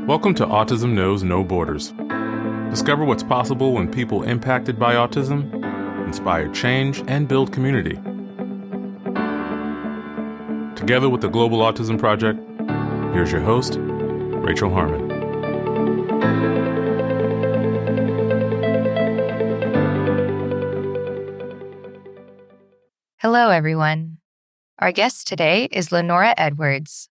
Welcome to Autism Knows No Borders. Discover what's possible when people impacted by autism inspire change and build community. Together with the Global Autism Project, here's your host, Rachel Harmon. Hello, everyone. Our guest today is Lenora Edwards.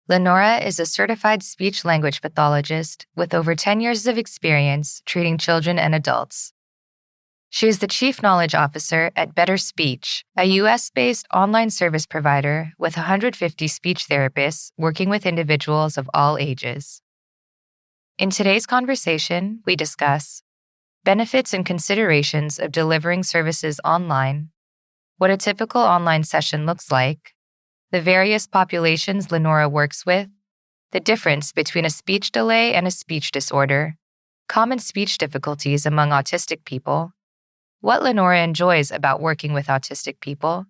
Lenora is a certified speech language pathologist with over 10 years of experience treating children and adults. She is the Chief Knowledge Officer at Better Speech, a U.S.-based online service provider with 150 speech therapists working with individuals of all ages. In today's conversation, we discuss benefits and considerations of delivering services online, what a typical online session looks like, the various populations Lenora works with, the difference between a speech delay and a speech disorder, common speech difficulties among autistic people, what Lenora enjoys about working with autistic people,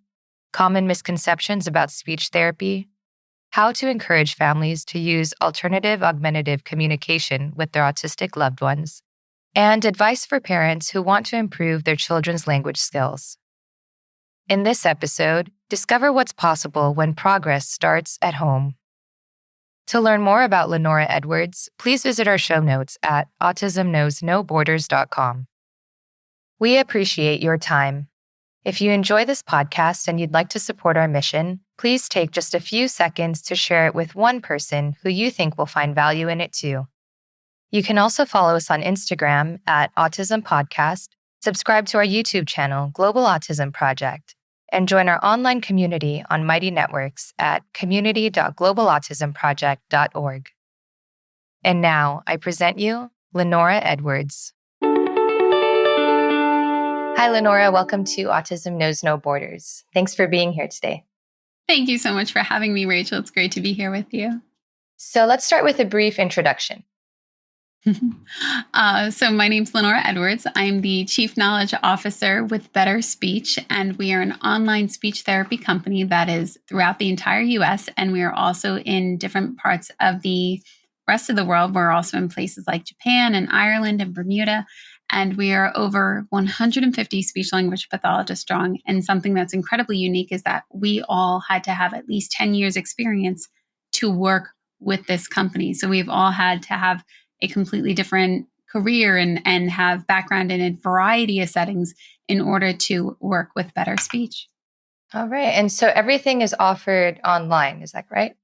common misconceptions about speech therapy, how to encourage families to use alternative augmentative communication with their autistic loved ones, and advice for parents who want to improve their children's language skills. In this episode, discover what's possible when progress starts at home. To learn more about Lenora Edwards, please visit our show notes at autismknowsnoborders.com. We appreciate your time. If you enjoy this podcast and you'd like to support our mission, please take just a few seconds to share it with one person who you think will find value in it too. You can also follow us on Instagram at Autism Podcast, subscribe to our YouTube channel, Global Autism Project, and join our online community on Mighty Networks at community.globalautismproject.org. And now, I present you, Lenora Edwards. Hi, Lenora. Welcome to Autism Knows No Borders. Thanks for being here today. Thank you so much for having me, Rachel. It's great to be here with you. So let's start with a brief introduction. So my name's Lenora Edwards. I'm the Chief Knowledge Officer with Better Speech, and we are an online speech therapy company that is throughout the entire U.S., and we are also in different parts of the rest of the world. We're also in places like Japan and Ireland and Bermuda, and we are over 150 speech language pathologists strong. And something that's incredibly unique is that we all had to have at least 10 years experience to work with this company. So we've all had to have a completely different career and have background in a variety of settings in order to work with Better Speech. All right. And so everything is offered online, is that right?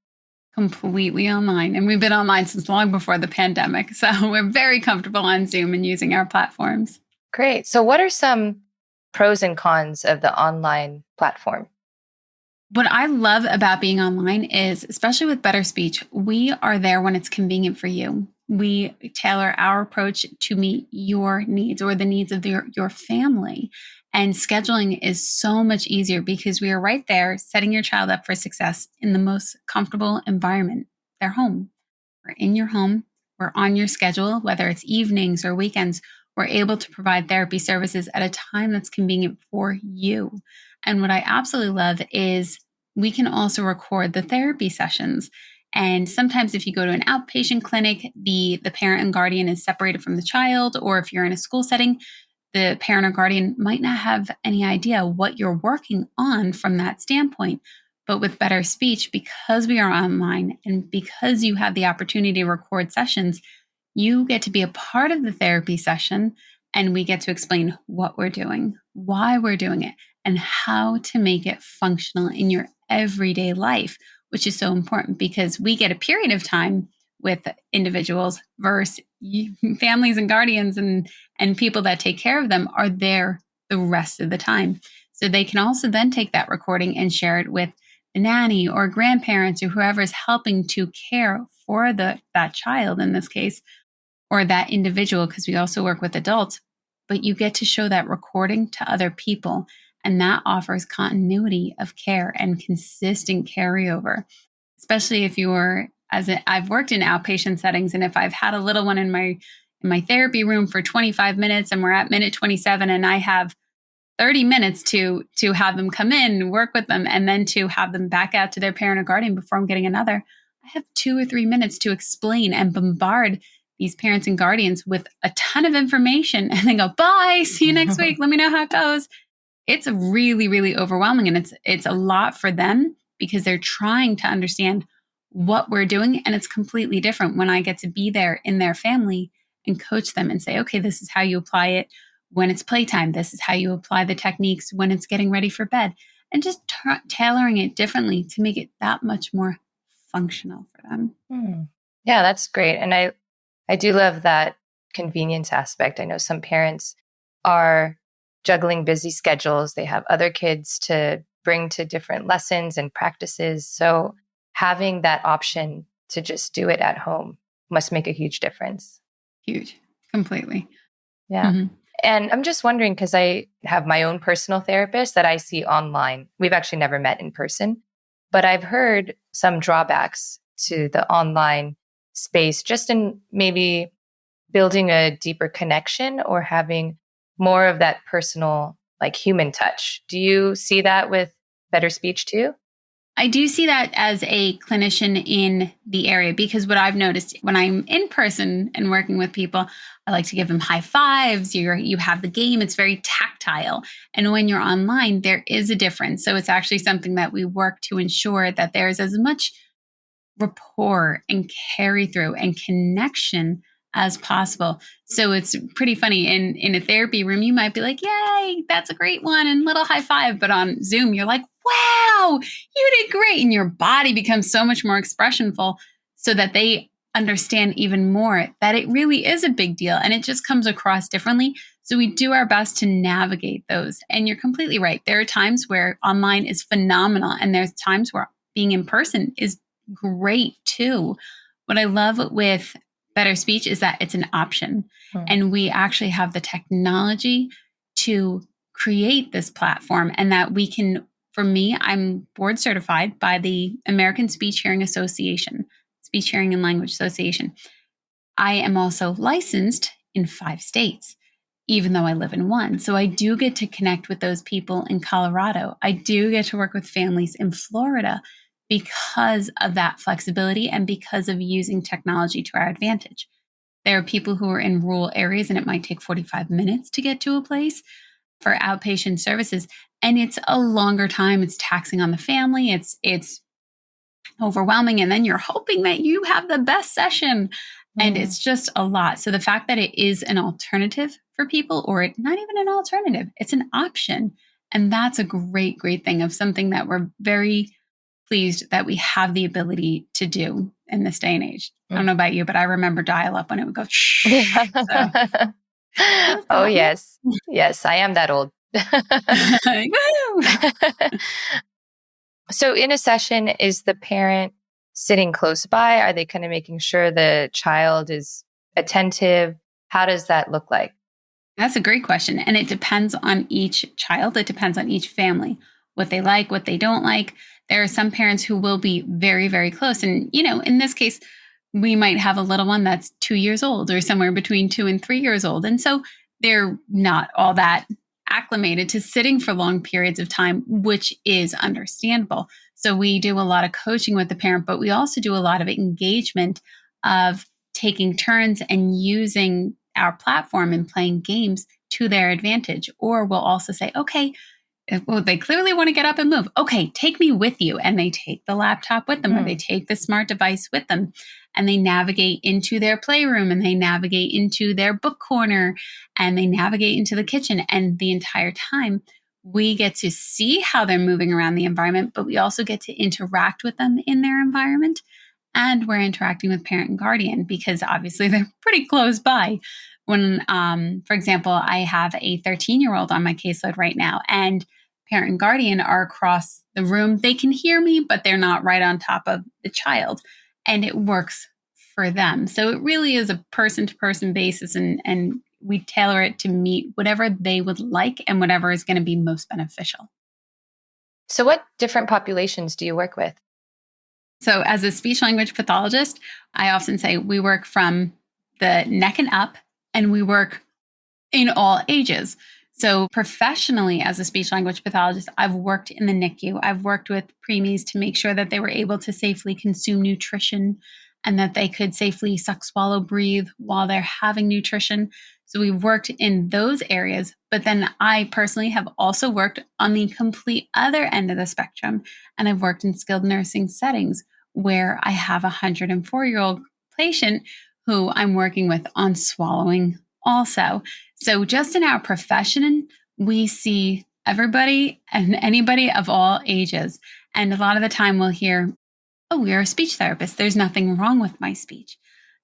Completely online. And we've been online since long before the pandemic. So we're very comfortable on Zoom and using our platforms. Great. So what are some pros and cons of the online platform? What I love about being online is, especially with Better Speech, we are there when it's convenient for you. We tailor our approach to meet your needs or the needs of your family. And scheduling is so much easier because we are right there setting your child up for success in the most comfortable environment, their home. We're in your home, we're on your schedule, whether it's evenings or weekends, we're able to provide therapy services at a time that's convenient for you. And what I absolutely love is we can also record the therapy sessions. And sometimes if you go to an outpatient clinic, the parent and guardian is separated from the child, or if you're in a school setting, the parent or guardian might not have any idea what you're working on from that standpoint. But with Better Speech, because we are online and because you have the opportunity to record sessions, you get to be a part of the therapy session, and we get to explain what we're doing, why we're doing it, and how to make it functional in your everyday life, which is so important because we get a period of time with individuals versus families and guardians and people that take care of them are there the rest of the time. So they can also then take that recording and share it with the nanny or grandparents or whoever is helping to care for that child in this case, or that individual, because we also work with adults. But you get to show that recording to other people, and that offers continuity of care and consistent carryover, especially if you're I've worked in outpatient settings, and if I've had a little one in my therapy room for 25 minutes and we're at minute 27 and I have 30 minutes to have them come in, work with them, and then to have them back out to their parent or guardian before I'm getting another, I I have 2 or 3 minutes to explain and bombard these parents and guardians with a ton of information and then go, bye, see you next week. Let me know how it goes. It's really, really overwhelming. And it's a lot for them because they're trying to understand what we're doing. And it's completely different when I get to be there in their family and coach them and say, okay, this is how you apply it when it's playtime. This is how you apply the techniques when it's getting ready for bed. And just tailoring it differently to make it that much more functional for them. Yeah, that's great. And I do love that convenience aspect. I know some parents are juggling busy schedules. They have other kids to bring to different lessons and practices. So having that option to just do it at home must make a huge difference. Huge. Completely. Yeah. Mm-hmm. And I'm just wondering, because I have my own personal therapist that I see online. We've actually never met in person, but I've heard some drawbacks to the online space, just in maybe building a deeper connection or having more of that personal, like human touch. Do you see that with Better Speech too? I do see that as a clinician in the area, because what I've noticed when I'm in person and working with people, I like to give them high fives. You have the game. It's very tactile. And when you're online, there is a difference. So it's actually something that we work to ensure that there's as much rapport and carry through and connection as possible. So it's pretty funny. In a therapy room, you might be like, yay, that's a great one, and little high five. But on Zoom, you're like, wow, you did great. And your body becomes so much more expressionful so that they understand even more that it really is a big deal and it just comes across differently. So we do our best to navigate those. And you're completely right. There are times where online is phenomenal, and there's times where being in person is great too. What I love with Better Speech is that it's an option, and we actually have the technology to create this platform, and that we can, for me, I'm board certified by the American Speech Hearing Association, Speech Hearing and Language Association. I am also licensed in 5 states, even though I live in 1. So I do get to connect with those people in Colorado. I do get to work with families in Florida because of that flexibility and because of using technology to our advantage. There are people who are in rural areas and it might take 45 minutes to get to a place for outpatient services. And it's a longer time. It's taxing on the family. It's overwhelming. And then you're hoping that you have the best session. And it's just a lot. So the fact that it is an alternative for people, or not even an alternative, it's an option. And that's a great, great thing of something that we're very pleased that we have the ability to do in this day and age. I don't know about you, but I remember dial-up when it would go shh. Oh, yes. Yes, I am that old. So in a session, is the parent sitting close by? Are they kind of making sure the child is attentive? How does that look like? That's a great question. And it depends on each child. It depends on each family, what they like, what they don't like. There are some parents who will be very, very close. And, in this case, we might have a little one that's 2 years old or somewhere between 2 and 3 years old. And so they're not all that acclimated to sitting for long periods of time, which is understandable. So we do a lot of coaching with the parent, but we also do a lot of engagement of taking turns and using our platform and playing games to their advantage. Or we'll also say, okay, well, they clearly want to get up and move. Okay, take me with you. And they take the laptop with them, or they take the smart device with them, and they navigate into their playroom, and they navigate into their book corner, and they navigate into the kitchen. And the entire time we get to see how they're moving around the environment, but we also get to interact with them in their environment. And we're interacting with parent and guardian because obviously they're pretty close by. When, for example, I have a 13-year-old on my caseload right now, and parent and guardian are across the room. They can hear me, but they're not right on top of the child. And it works for them. So it really is a person-to-person basis, and we tailor it to meet whatever they would like and whatever is going to be most beneficial. So what different populations do you work with? So as a speech language pathologist, I often say we work from the neck and up, and we work in all ages. So professionally, as a speech language pathologist, I've worked in the NICU. I've worked with preemies to make sure that they were able to safely consume nutrition and that they could safely suck, swallow, breathe while they're having nutrition. So we've worked in those areas. But then I personally have also worked on the complete other end of the spectrum. And I've worked in skilled nursing settings where I have a 104-year-old patient who I'm working with on swallowing also. So just in our profession, we see everybody and anybody of all ages. And a lot of the time we'll hear, oh, you're a speech therapist. There's nothing wrong with my speech.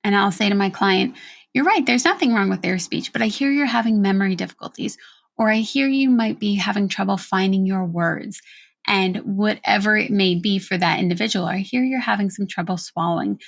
And I'll say to my client, you're right, there's nothing wrong with their speech, but I hear you're having memory difficulties, or I hear you might be having trouble finding your words. And whatever it may be for that individual, I hear you're having some trouble swallowing.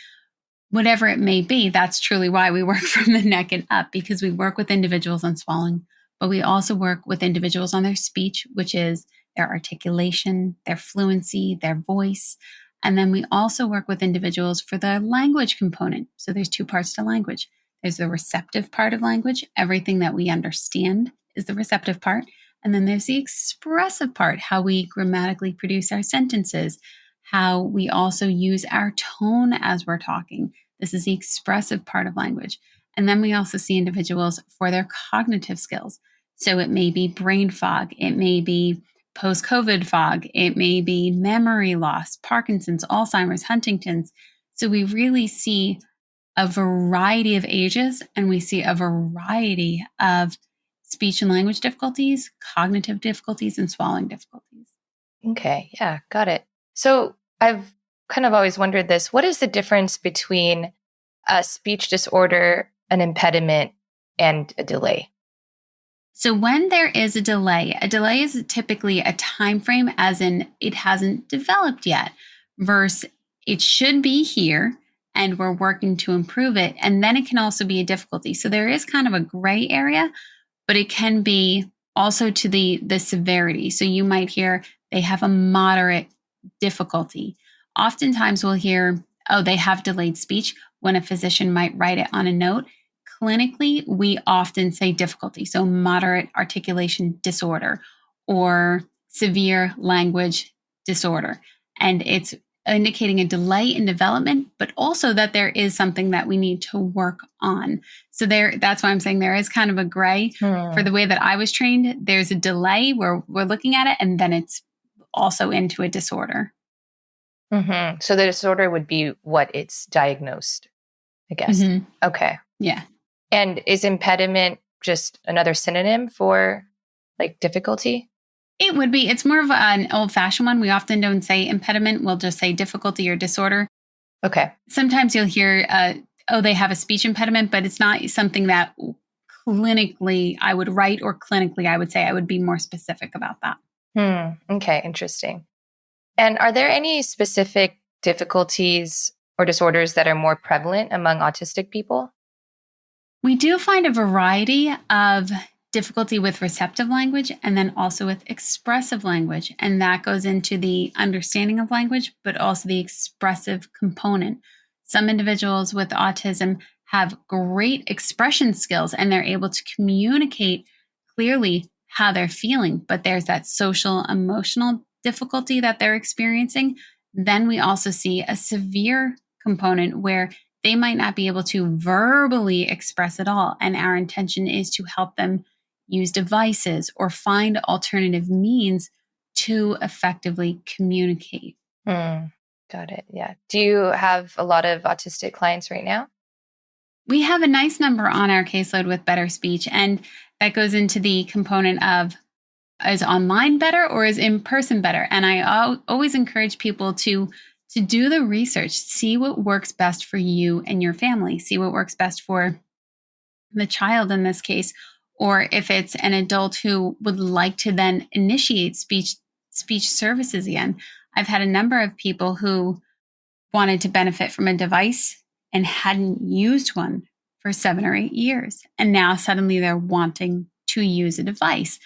Whatever it may be, that's truly why we work from the neck and up, because we work with individuals on swallowing, but we also work with individuals on their speech, which is their articulation, their fluency, their voice. And then we also work with individuals for the language component. So there's two parts to language. There's the receptive part of language. Everything that we understand is the receptive part. And then there's the expressive part, how we grammatically produce our sentences, how we also use our tone as we're talking. This is the expressive part of language. And then we also see individuals for their cognitive skills. So it may be brain fog, it may be post-COVID fog, it may be memory loss, Parkinson's, Alzheimer's, Huntington's. So we really see a variety of ages, and we see a variety of speech and language difficulties, cognitive difficulties, and swallowing difficulties. Okay, yeah, got it. So I've kind of always wondered this. What is the difference between a speech disorder, an impediment, and a delay? So when there is a delay is typically a time frame as in it hasn't developed yet, versus it should be here and we're working to improve it. And then it can also be a difficulty. So there is kind of a gray area, but it can be also to the severity. So you might hear they have a moderate difficulty. Oftentimes we'll hear, oh, they have delayed speech when a physician might write it on a note. Clinically, we often say difficulty, so moderate articulation disorder or severe language disorder. And it's indicating a delay in development, but also that there is something that we need to work on. So that's why I'm saying there is kind of a gray. For the way that I was trained, there's a delay where we're looking at it, and then it's also into a disorder. Mm-hmm. So the disorder would be what it's diagnosed, I guess. Mm-hmm. Okay. Yeah. And is impediment just another synonym for like difficulty? It would be. It's more of an old-fashioned one. We often don't say impediment. We'll just say difficulty or disorder. Okay. Sometimes you'll hear, oh, they have a speech impediment, but it's not something that clinically I would write, or clinically I would say I would be more specific about that. Okay, interesting. And are there any specific difficulties or disorders that are more prevalent among autistic people? We do find a variety of difficulty with receptive language and then also with expressive language. And that goes into the understanding of language, but also the expressive component. Some individuals with autism have great expression skills and they're able to communicate clearly how they're feeling, but there's that social emotional difficulty that they're experiencing. Then we also see a severe component where they might not be able to verbally express at all. And our intention is to help them use devices or find alternative means to effectively communicate. Got it. Yeah. Do you have a lot of autistic clients right now? We have a nice number on our caseload with Better Speech, and that goes into the component of, is online better or is in person better? And I always encourage people to do the research, see what works best for you and your family, see what works best for the child in this case, or if it's an adult who would like to then initiate speech services again. I've had a number of people who wanted to benefit from a device and hadn't used one for 7 or 8 years. And now suddenly they're wanting to use a device.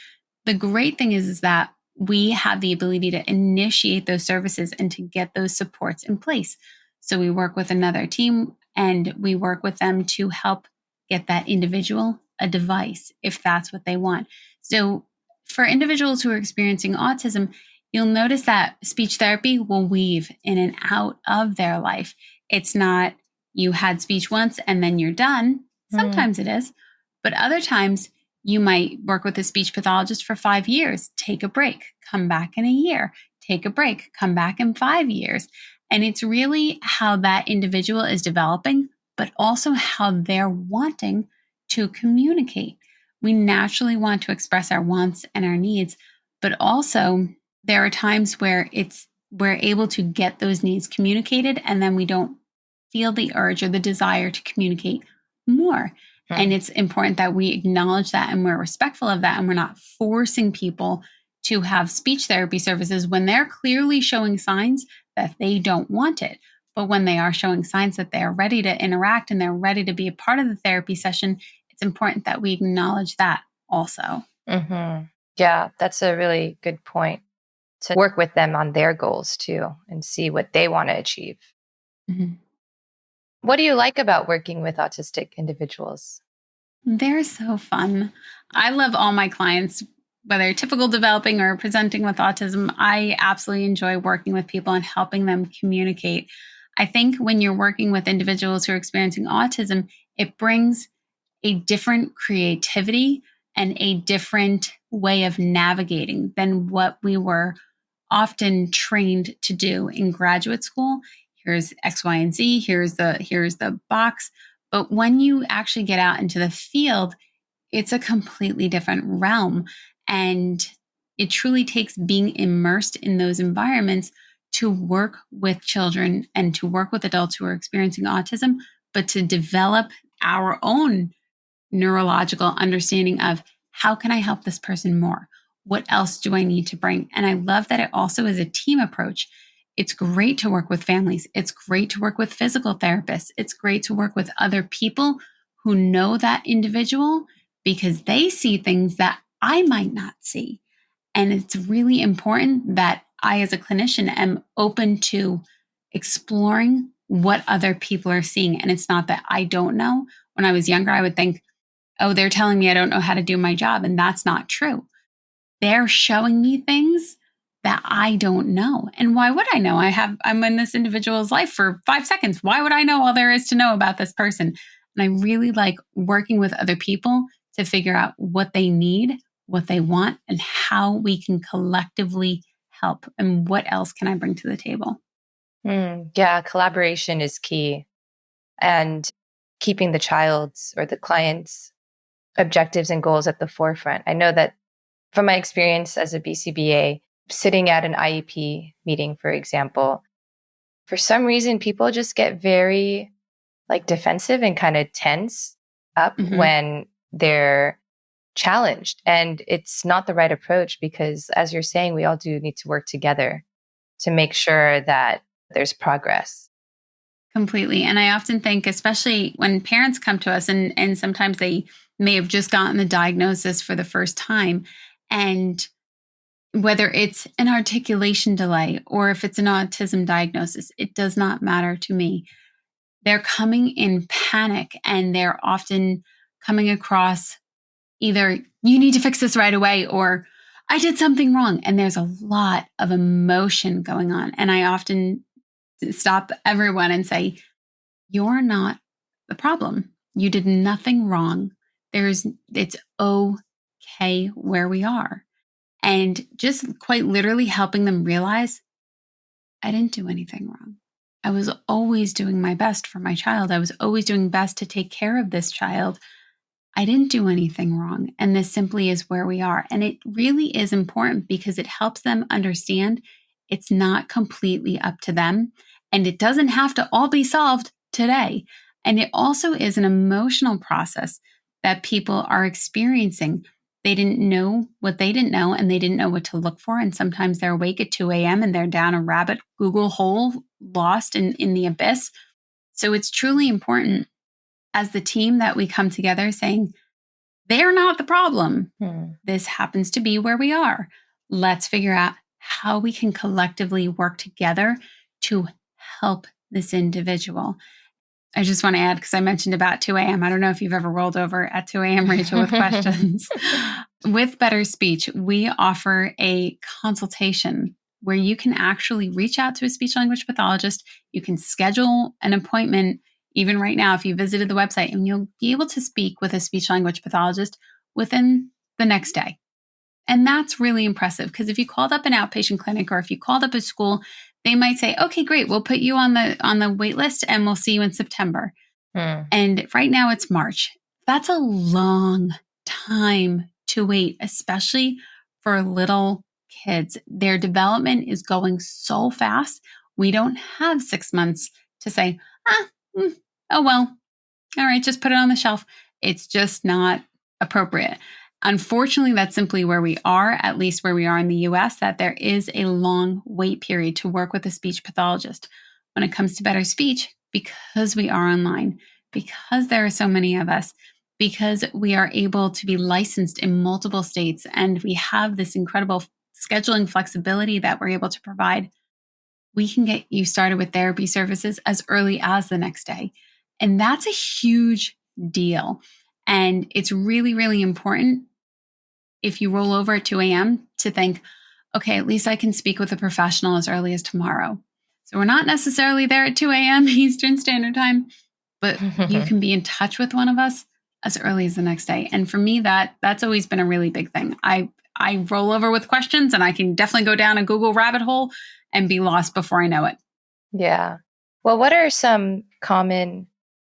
The great thing is that we have the ability to initiate those services and to get those supports in place. So we work with another team and we work with them to help get that individual a device if that's what they want. So for individuals who are experiencing autism, you'll notice that speech therapy will weave in and out of their life. It's not you had speech once and then you're done. Sometimes it is, but other times you might work with a speech pathologist for 5 years, take a break, come back in a year, take a break, come back in 5 years. And it's really how that individual is developing, but also how they're wanting to communicate. We naturally want to express our wants and our needs, but also there are times where we're able to get those needs communicated, and then we don't feel the urge or the desire to communicate more. And it's important that we acknowledge that and we're respectful of that, and we're not forcing people to have speech therapy services when they're clearly showing signs that they don't want it. But when they are showing signs that they're ready to interact and they're ready to be a part of the therapy session, it's important that we acknowledge that also. Yeah, that's a really good point. To work with them on their goals too and see what they want to achieve. What do you like about working with autistic individuals? They're so fun. I love all my clients, whether typical developing or presenting with autism. I absolutely enjoy working with people and helping them communicate. I think when you're working with individuals who are experiencing autism, it brings a different creativity and a different way of navigating than what we were often trained to do in graduate school. Here's X, Y, and Z. Here's the box. But when you actually get out into the field, it's a completely different realm. And it truly takes being immersed in those environments to work with children and to work with adults who are experiencing autism, but to develop our own neurological understanding of how can I help this person more? What else do I need to bring? And I love that it also is a team approach. It's great to work with families. It's great to work with physical therapists. It's great to work with other people who know that individual because they see things that I might not see. And it's really important that I, as a clinician, am open to exploring what other people are seeing. And it's not that I don't know. When I was younger, I would think, oh, they're telling me I don't know how to do my job. And that's not true. They're showing me things that I don't know. And why would I know? I'm in this individual's life for 5 seconds. Why would I know all there is to know about this person? And I really like working with other people to figure out what they need, what they want, and how we can collectively help. And what else can I bring to the table? Yeah, collaboration is key. And keeping the child's or the client's objectives and goals at the forefront. I know that from my experience as a BCBA, sitting at an IEP meeting, for example, for some reason, people just get very defensive and kind of tense up when they're challenged. And it's not the right approach because, as you're saying, we all do need to work together to make sure that there's progress. Completely. And I often think, especially when parents come to us and sometimes they may have just gotten the diagnosis for the first time, and whether it's an articulation delay or if it's an autism diagnosis, it does not matter to me. They're coming in panic and they're often coming across either you need to fix this right away or I did something wrong. And there's a lot of emotion going on. And I often stop everyone and say, you're not the problem. You did nothing wrong. It's okay where we are. And just quite literally helping them realize I didn't do anything wrong. I was always doing my best for my child. I was always doing best to take care of this child. I didn't do anything wrong. And this simply is where we are. And it really is important because it helps them understand it's not completely up to them. And it doesn't have to all be solved today. And it also is an emotional process that people are experiencing. They didn't know what they didn't know, and they didn't know what to look for. And sometimes they're awake at 2 a.m. and they're down a rabbit Google hole, lost in the abyss. So it's truly important as the team that we come together saying, they're not the problem. This happens to be where we are. Let's figure out how we can collectively work together to help this individual. I just want to add, because I mentioned about 2 a.m. I don't know if you've ever rolled over at 2 a.m., Rachel, with questions. With Better Speech, we offer a consultation where you can actually reach out to a speech language pathologist. You can schedule an appointment, even right now, if you visited the website, and you'll be able to speak with a speech language pathologist within the next day. And that's really impressive because if you called up an outpatient clinic or if you called up a school, they might say, okay, great, we'll put you on the wait list and we'll see you in September. And right now it's March. That's a long time to wait, especially for little kids. Their development is going so fast. We don't have 6 months to say, oh, well, all right, just put it on the shelf. It's just not appropriate. Unfortunately, that's simply where we are, at least where we are in the US, that there is a long wait period to work with a speech pathologist. When it comes to Better Speech, because we are online, because there are so many of us, because we are able to be licensed in multiple states, and we have this incredible scheduling flexibility that we're able to provide, we can get you started with therapy services as early as the next day. And that's a huge deal. And it's really, really important if you roll over at 2 a.m. to think, okay, at least I can speak with a professional as early as tomorrow. So we're not necessarily there at 2 a.m. Eastern Standard Time, but you can be in touch with one of us as early as the next day. And for me, that's always been a really big thing. I roll over with questions and I can definitely go down a Google rabbit hole and be lost before I know it. Yeah. Well, what are some common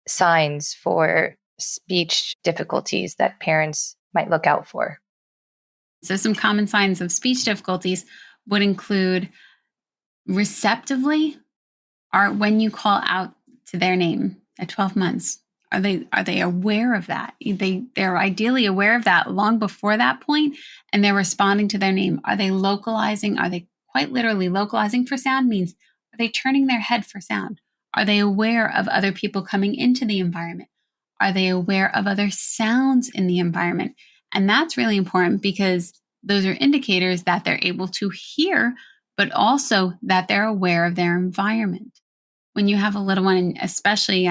signs for speech difficulties that parents might look out for? So some common signs of speech difficulties would include receptively are when you call out to their name at 12 months. Are they aware of that? They're ideally aware of that long before that point, and they're responding to their name. Are they localizing? Are they quite literally localizing for sound? Means, are they turning their head for sound? Are they aware of other people coming into the environment? Are they aware of other sounds in the environment? And that's really important because those are indicators that they're able to hear, but also that they're aware of their environment. When you have a little one, especially,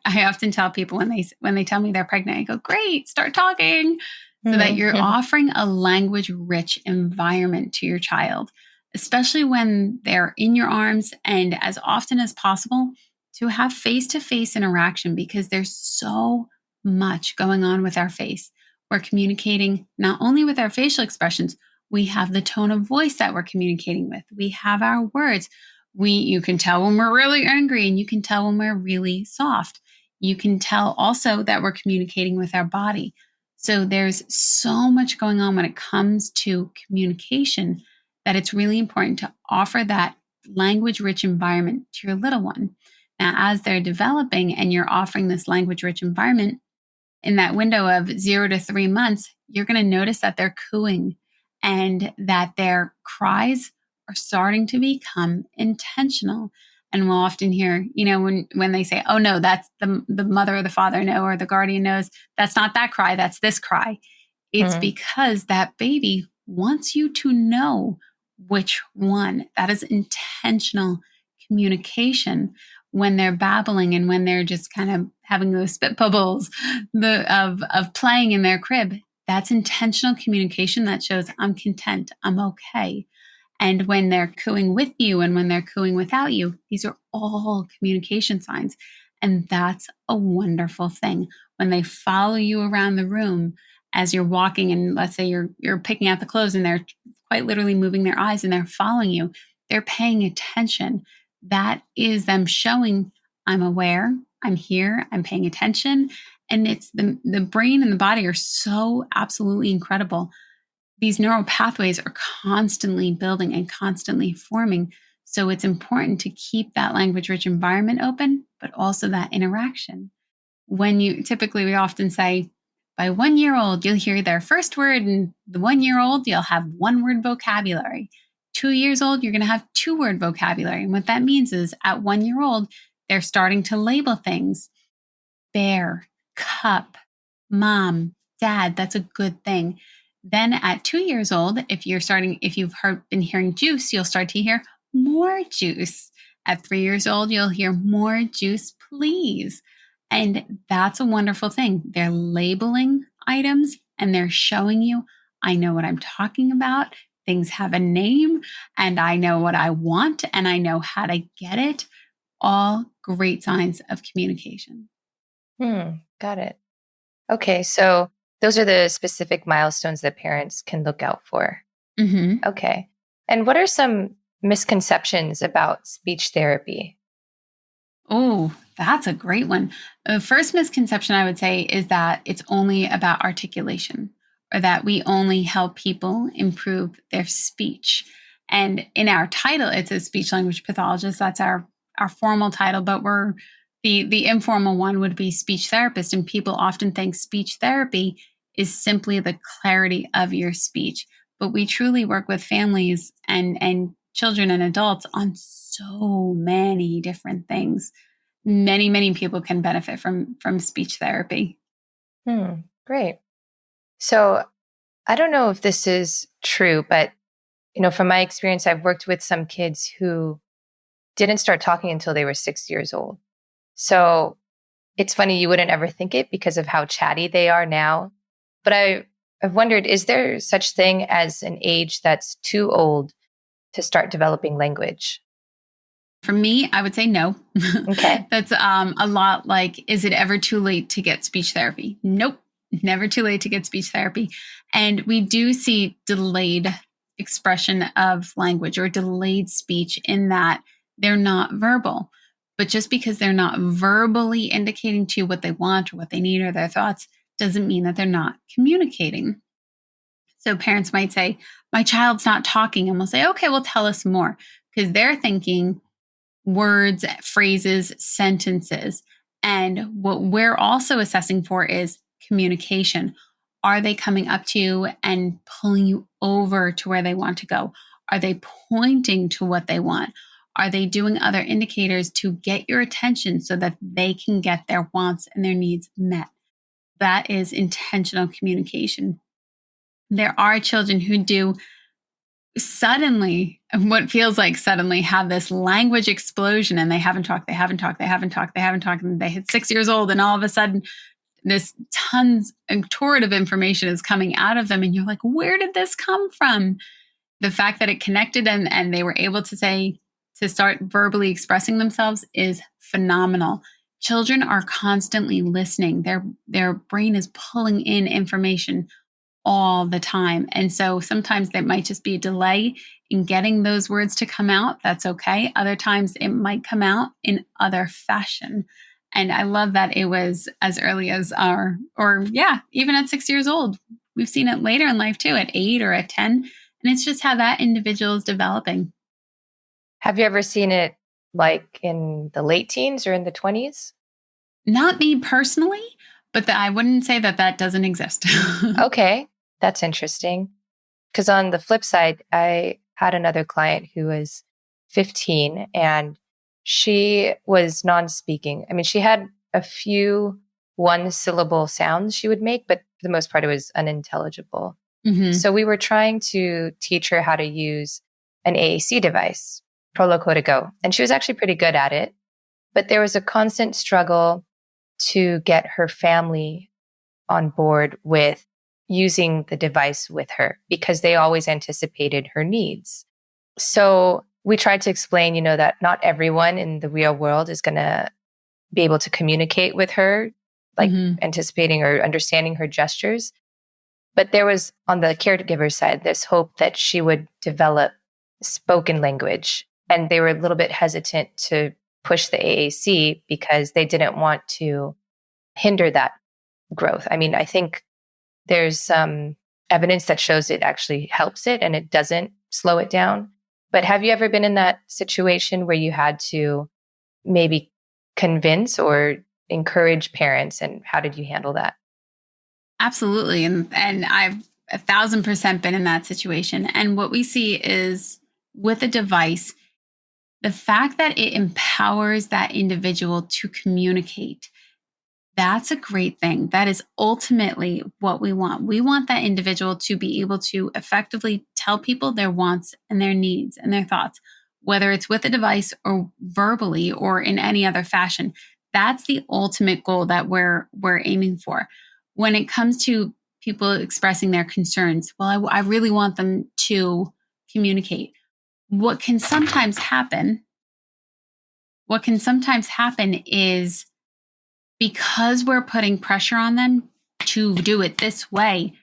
I often tell people when they tell me they're pregnant, I go, great, start talking, so that you're offering a language-rich environment to your child, especially when they're in your arms, and as often as possible to have face-to-face interaction, because there's so much going on with our face. We're communicating not only with our facial expressions, we have the tone of voice that we're communicating with. We have our words. You can tell when we're really angry, and you can tell when we're really soft. You can tell also that we're communicating with our body. So there's so much going on when it comes to communication that it's really important to offer that language-rich environment to your little one. Now, as they're developing and you're offering this language-rich environment, in that window of 0 to 3 months, you're going to notice that they're cooing and that their cries are starting to become intentional. And we'll often hear, when they say, oh no, that's the mother or the father know, or the guardian knows, that's not that cry, that's this cry. It's because that baby wants you to know which one. That is intentional communication. When they're babbling and when they're just kind of having those spit bubbles of playing in their crib, that's intentional communication that shows I'm content, I'm okay. And when they're cooing with you and when they're cooing without you, these are all communication signs. And that's a wonderful thing. When they follow you around the room as you're walking, and let's say you're picking out the clothes and they're quite literally moving their eyes and they're following you, they're paying attention. That is them showing I'm aware, I'm here, I'm paying attention. And it's the brain and the body are so absolutely incredible. These neural pathways are constantly building and constantly forming. So it's important to keep that language-rich environment open, but also that interaction. We often say, by 1 year old, you'll hear their first word, and the 1 year old, you'll have 1-word vocabulary. 2 years old, you're going to have 2-word vocabulary. And what that means is at 1 year old, they're starting to label things. Bear, cup, mom, dad, that's a good thing. Then at 2 years old, if you've been hearing juice, you'll start to hear more juice. At 3 years old, you'll hear more juice, please. And that's a wonderful thing. They're labeling items and they're showing you, I know what I'm talking about. Things have a name, and I know what I want, and I know how to get it. All great signs of communication. Got it. Okay, so those are the specific milestones that parents can look out for. Mm-hmm. Okay. And what are some misconceptions about speech therapy? Oh, that's a great one. The first misconception I would say is that it's only about articulation, or that we only help people improve their speech. And in our title, it's a speech language pathologist. That's our formal title, but the informal one would be speech therapist. And people often think speech therapy is simply the clarity of your speech. But we truly work with families and children and adults on so many different things. Many people can benefit from speech therapy. Great. So I don't know if this is true, but from my experience, I've worked with some kids who didn't start talking until they were 6 years old. So it's funny, you wouldn't ever think it because of how chatty they are now. But I've wondered, is there such thing as an age that's too old to start developing language? For me, I would say no. Okay. That's a lot like, is it ever too late to get speech therapy? Nope, never too late to get speech therapy. And we do see delayed expression of language or delayed speech in that they're not verbal. But just because they're not verbally indicating to you what they want or what they need or their thoughts doesn't mean that they're not communicating. So parents might say, my child's not talking. And we'll say, okay, well, tell us more. Because they're thinking words, phrases, sentences. And what we're also assessing for is communication. Are they coming up to you and pulling you over to where they want to go? Are they pointing to what they want? Are they doing other indicators to get your attention so that they can get their wants and their needs met? That is intentional communication. There are children who do suddenly, what feels like suddenly, have this language explosion, and they haven't talked, and they hit 6 years old, and all of a sudden this tons and torrent of information is coming out of them, and you're like, where did this come from? The fact that it connected and they were able to start verbally expressing themselves is phenomenal. Children are constantly listening. Their brain is pulling in information all the time. And so sometimes there might just be a delay in getting those words to come out. That's okay. Other times it might come out in other fashion. And I love that it was as early as even at 6 years old. We've seen it later in life too, at 8 or at 10. And it's just how that individual is developing. Have you ever seen it like in the late teens or in the 20s? Not me personally, but I wouldn't say that doesn't exist. Okay, that's interesting. Because on the flip side, I had another client who was 15 and she was non-speaking. I mean, she had a few one-syllable sounds she would make, but for the most part, it was unintelligible. Mm-hmm. So we were trying to teach her how to use an AAC device, Proloquo, and she was actually pretty good at it. But there was a constant struggle to get her family on board with using the device with her because they always anticipated her needs. So we tried to explain, that not everyone in the real world is going to be able to communicate with her, like anticipating or understanding her gestures. But there was, on the caregiver side, this hope that she would develop spoken language. And they were a little bit hesitant to push the AAC because they didn't want to hinder that growth. I mean, I think there's some evidence that shows it actually helps it and it doesn't slow it down. But have you ever been in that situation where you had to maybe convince or encourage parents, and how did you handle that? Absolutely. And I've 1,000% been in that situation. And what we see is with a device, the fact that it empowers that individual to communicate, that's a great thing. That is ultimately what we want. We want that individual to be able to effectively tell people their wants and their needs and their thoughts, whether it's with a device or verbally or in any other fashion. That's the ultimate goal that we're aiming for. When it comes to people expressing their concerns. Well, I really want them to communicate. What can sometimes happen is because we're putting pressure on them to do it this way,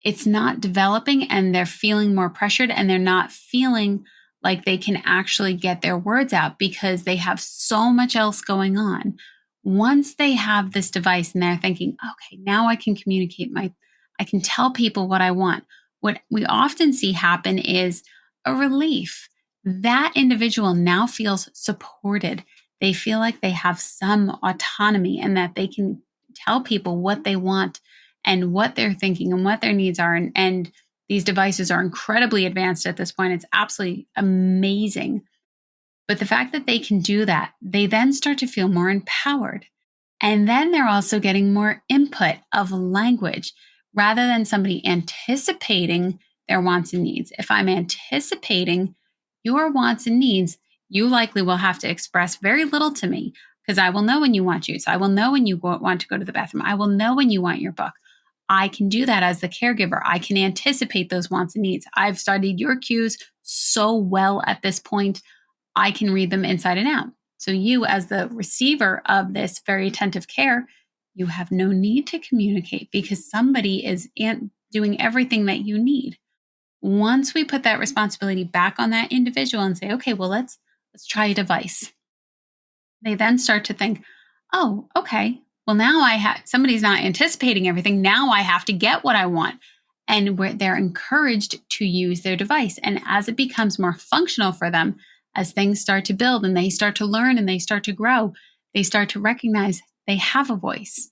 it's not developing and they're feeling more pressured and they're not feeling like they can actually get their words out because they have so much else going on. Once they have this device and they're thinking, okay, now I can communicate I can tell people what I want. What we often see happen is a relief. That individual now feels supported. They feel like they have some autonomy and that they can tell people what they want and what they're thinking and what their needs are. And these devices are incredibly advanced at this point. It's absolutely amazing. But the fact that they can do that, they then start to feel more empowered. And then they're also getting more input of language rather than somebody anticipating their wants and needs. If I'm anticipating your wants and needs, you likely will have to express very little to me because I will know when you want juice. I will know when you want to go to the bathroom. I will know when you want your book. I can do that as the caregiver. I can anticipate those wants and needs. I've studied your cues so well at this point, I can read them inside and out. So you, as the receiver of this very attentive care, you have no need to communicate because somebody is doing everything that you need. Once we put that responsibility back on that individual and say, okay, well, let's try a device. They then start to think, oh, okay, well, now somebody's not anticipating everything. Now I have to get what I want. And they're encouraged to use their device. And as it becomes more functional for them, as things start to build and they start to learn and they start to grow, they start to recognize they have a voice.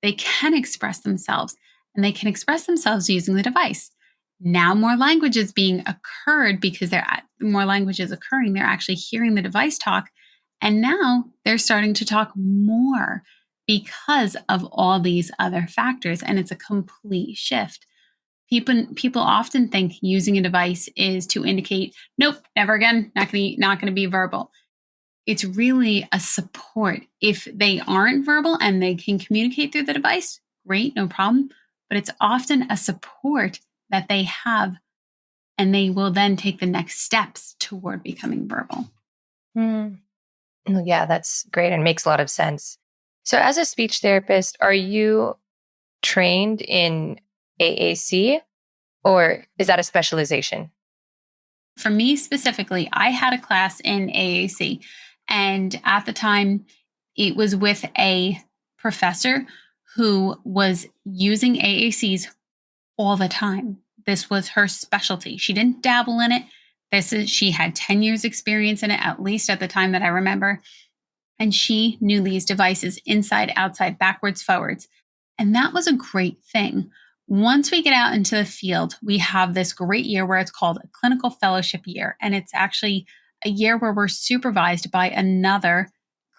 They can express themselves and they can express themselves using the device. Now more language is being occurred because more language is occurring. They're actually hearing the device talk. And now they're starting to talk more because of all these other factors. And it's a complete shift. People often think using a device is to indicate, nope, never again, not going to be verbal. It's really a support. If they aren't verbal and they can communicate through the device, great, no problem. But it's often a support that they have, and they will then take the next steps toward becoming verbal. Yeah, that's great and makes a lot of sense. So as a speech therapist, are you trained in AAC or is that a specialization? For me specifically, I had a class in AAC, and at the time it was with a professor who was using AACs all the time. This was her specialty. She didn't dabble in it. She had 10 years experience in it, at least at the time that I remember. And she knew these devices inside, outside, backwards, forwards. And that was a great thing. Once we get out into the field, we have this great year where it's called a clinical fellowship year. And it's actually a year where we're supervised by another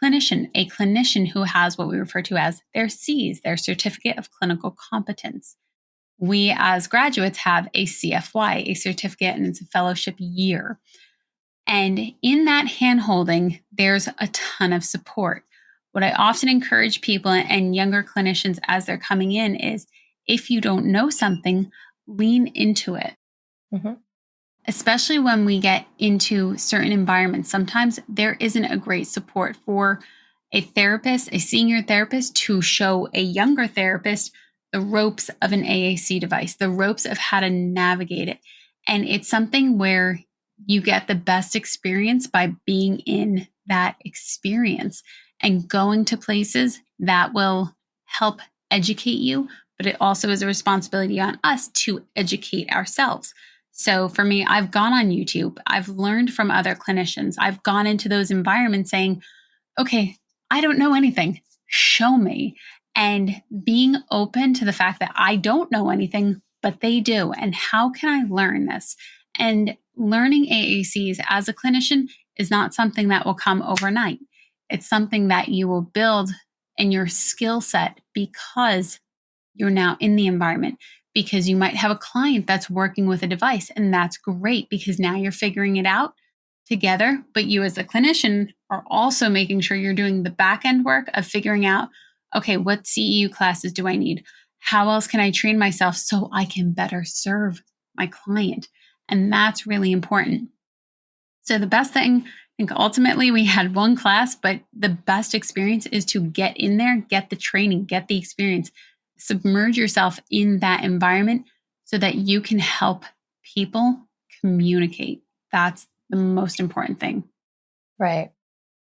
clinician, a clinician who has what we refer to as their Cs, their Certificate of Clinical Competence. We as graduates have a CFY, a certificate, and it's a fellowship year. And in that handholding, there's a ton of support. What I often encourage people and younger clinicians as they're coming in is, if you don't know something, lean into it. Mm-hmm. Especially when we get into certain environments. Sometimes there isn't a great support for a therapist, a senior therapist, to show a younger therapist the ropes of an AAC device, the ropes of how to navigate it. And it's something where you get the best experience by being in that experience and going to places that will help educate you, but it also is a responsibility on us to educate ourselves. So for me, I've gone on YouTube. I've learned from other clinicians. I've gone into those environments saying, okay, I don't know anything. Show me. And being open to the fact that I don't know anything, but they do. And how can I learn this? And learning AACs as a clinician is not something that will come overnight. It's something that you will build in your skill set because you're now in the environment, because you might have a client that's working with a device, and that's great because now you're figuring it out together. But you as a clinician are also making sure you're doing the back end work of figuring out, okay, what CEU classes do I need? How else can I train myself so I can better serve my client? And that's really important. So the best thing, I think ultimately we had one class, but the best experience is to get in there, get the training, get the experience, submerge yourself in that environment so that you can help people communicate. That's the most important thing. Right.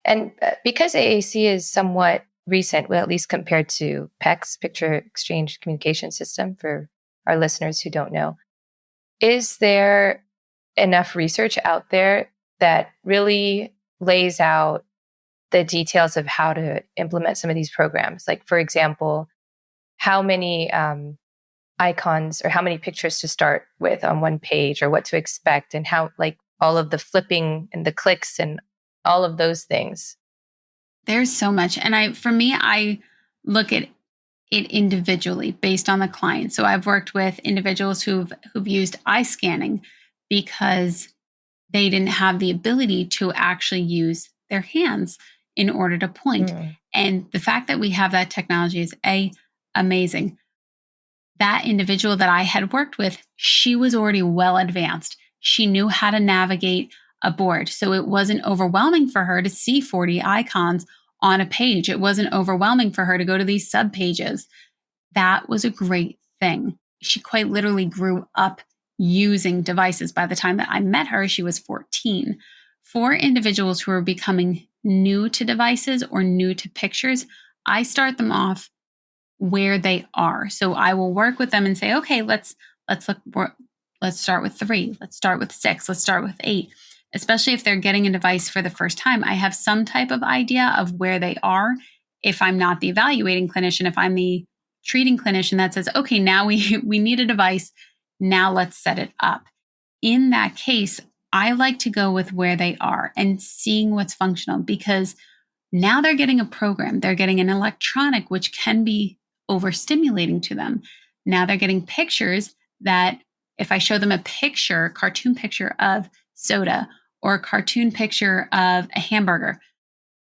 And because AAC is somewhat recent, well, at least compared to PECS, Picture Exchange Communication System, for our listeners who don't know, is there enough research out there that really lays out the details of how to implement some of these programs? Like, for example, how many icons or how many pictures to start with on one page, or what to expect, and how, like, all of the flipping and the clicks and all of those things. There's so much. And I look at it individually based on the client. So I've worked with individuals who've used eye scanning because they didn't have the ability to actually use their hands in order to point. And the fact that we have that technology is amazing. That individual that I had worked with, she was already well advanced. She knew how to navigate a board. So it wasn't overwhelming for her to see 40 icons on a page. It wasn't overwhelming for her to go to these sub pages. That was a great thing. She quite literally grew up using devices. By the time that I met her, she was 14. For individuals who are becoming new to devices or new to pictures, I start them off where they are. So I will work with them and say, okay, let's start with 3, let's start with 6, let's start with 8. Especially if they're getting a device for the first time, I have some type of idea of where they are. If I'm not the evaluating clinician, if I'm the treating clinician that says, okay, now we need a device, now let's set it up. In that case, I like to go with where they are and seeing what's functional, because now they're getting a program, they're getting an electronic, which can be overstimulating to them. Now they're getting pictures that if I show them a picture, cartoon picture of soda or a cartoon picture of a hamburger,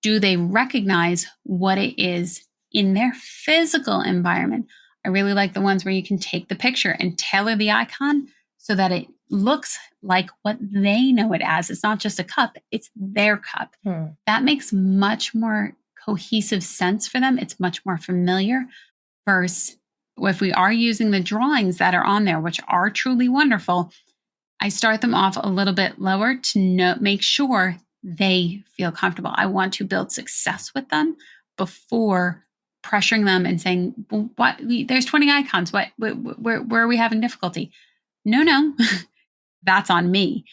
do they recognize what it is in their physical environment? I really like the ones where you can take the picture and tailor the icon so that it looks like what they know it as. It's not just a cup, it's their cup. That makes much more cohesive sense for them. It's much more familiar versus if we are using the drawings that are on there, which are truly wonderful, I start them off a little bit lower to make sure they feel comfortable. I want to build success with them before pressuring them and saying, well, "What? There's 20 icons. Where are we having difficulty?" No, that's on me.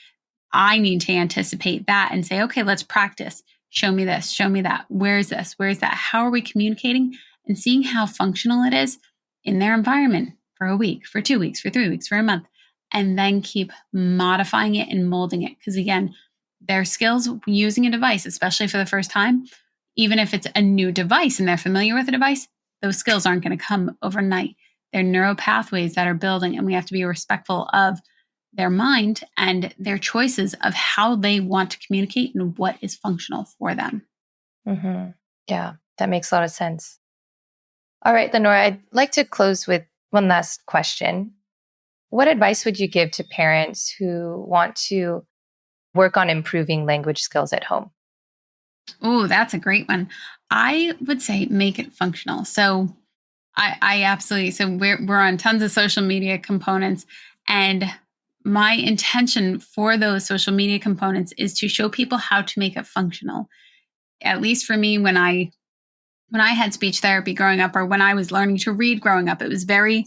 I need to anticipate that and say, okay, let's practice. Show me this. Show me that. Where's this? Where's that? How are we communicating? And seeing how functional it is in their environment for a week, for 2 weeks, for 3 weeks, for a month, and then keep modifying it and molding it. Because again, their skills using a device, especially for the first time, even if it's a new device and they're familiar with the device, those skills aren't going to come overnight. They're neural pathways that are building, and we have to be respectful of their mind and their choices of how they want to communicate and what is functional for them. Yeah, that makes a lot of sense. All right, Lenora, I'd like to close with one last question. What advice would you give to parents who want to work on improving language skills at home? Oh, that's a great one. I would say make it functional. So I absolutely, so we're on tons of social media components, and my intention for those social media components is to show people how to make it functional. At least for me, when I had speech therapy growing up, or when I was learning to read growing up, it was very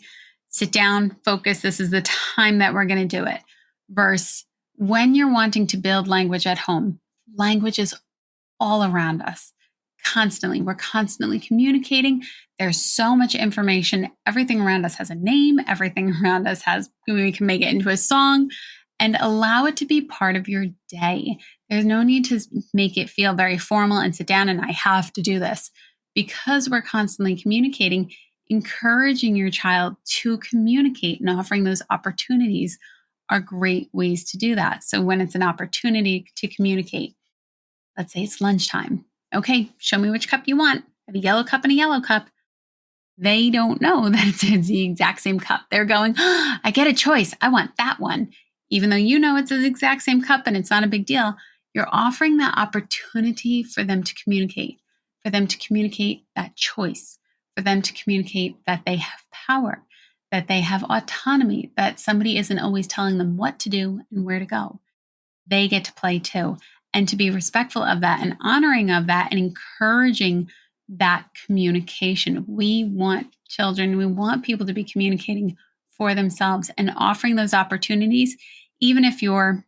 sit down, focus. This is the time that we're going to do it. Versus when you're wanting to build language at home, language is all around us constantly. We're constantly communicating. There's so much information. Everything around us has a name. Everything around us we can make it into a song, and allow it to be part of your day. There's no need to make it feel very formal and sit down and I have to do this. Because we're constantly communicating, encouraging your child to communicate and offering those opportunities are great ways to do that. So when it's an opportunity to communicate, let's say it's lunchtime. Okay, show me which cup you want. I have a yellow cup and a yellow cup. They don't know that it's the exact same cup. They're going, oh, I get a choice. I want that one. Even though you know it's the exact same cup and it's not a big deal, you're offering that opportunity for them to communicate that choice, for them to communicate that they have power, that they have autonomy, that somebody isn't always telling them what to do and where to go. They get to play too. And to be respectful of that and honoring of that and encouraging that communication. We want children, we want people to be communicating for themselves and offering those opportunities, even if you're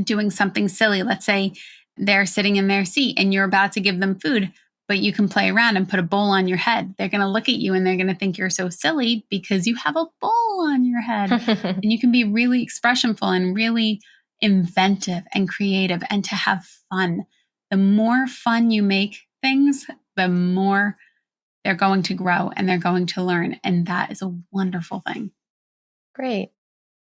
doing something silly. Let's say they're sitting in their seat and you're about to give them food, but you can play around and put a bowl on your head. They're going to look at you and they're going to think you're so silly because you have a bowl on your head. And you can be really expressionful and really inventive and creative and to have fun. The more fun you make things, the more they're going to grow and they're going to learn. And that is a wonderful thing. Great.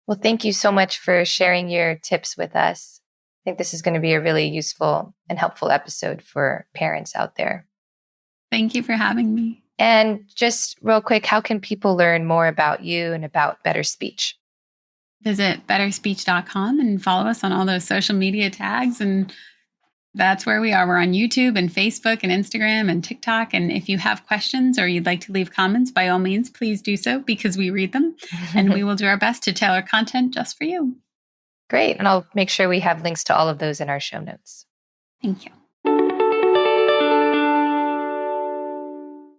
Well, thank you so much for sharing your tips with us. I think this is going to be a really useful and helpful episode for parents out there. Thank you for having me. And just real quick, how can people learn more about you and about Better Speech? Visit betterspeech.com and follow us on all those social media tags. And that's where we are. We're on YouTube and Facebook and Instagram and TikTok. And if you have questions or you'd like to leave comments, by all means, please do so because we read them and we will do our best to tailor content just for you. Great. And I'll make sure we have links to all of those in our show notes. Thank you.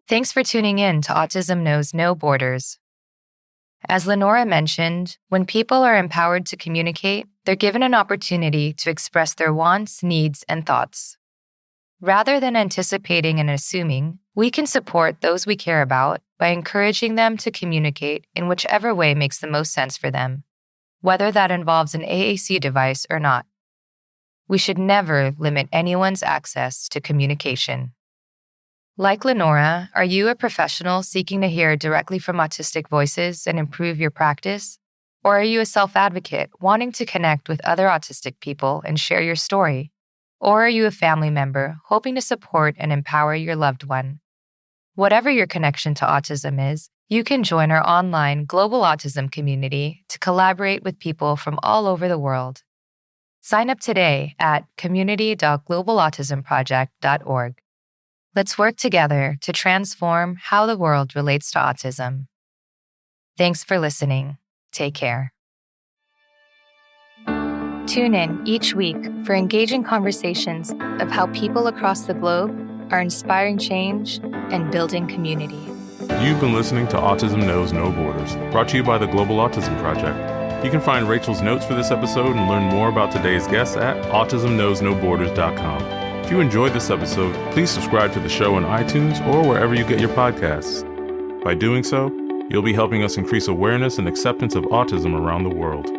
Thanks for tuning in to Autism Knows No Borders. As Lenora mentioned, when people are empowered to communicate, they're given an opportunity to express their wants, needs, and thoughts. Rather than anticipating and assuming, we can support those we care about by encouraging them to communicate in whichever way makes the most sense for them, whether that involves an AAC device or not. We should never limit anyone's access to communication. Like Lenora, are you a professional seeking to hear directly from autistic voices and improve your practice? Or are you a self-advocate wanting to connect with other autistic people and share your story? Or are you a family member hoping to support and empower your loved one? Whatever your connection to autism is, you can join our online global autism community to collaborate with people from all over the world. Sign up today at community.globalautismproject.org. Let's work together to transform how the world relates to autism. Thanks for listening. Take care. Tune in each week for engaging conversations of how people across the globe are inspiring change and building community. You've been listening to Autism Knows No Borders, brought to you by the Global Autism Project. You can find Rachel's notes for this episode and learn more about today's guests at autismknowsnoborders.com. If you enjoyed this episode, please subscribe to the show on iTunes or wherever you get your podcasts. By doing so, you'll be helping us increase awareness and acceptance of autism around the world.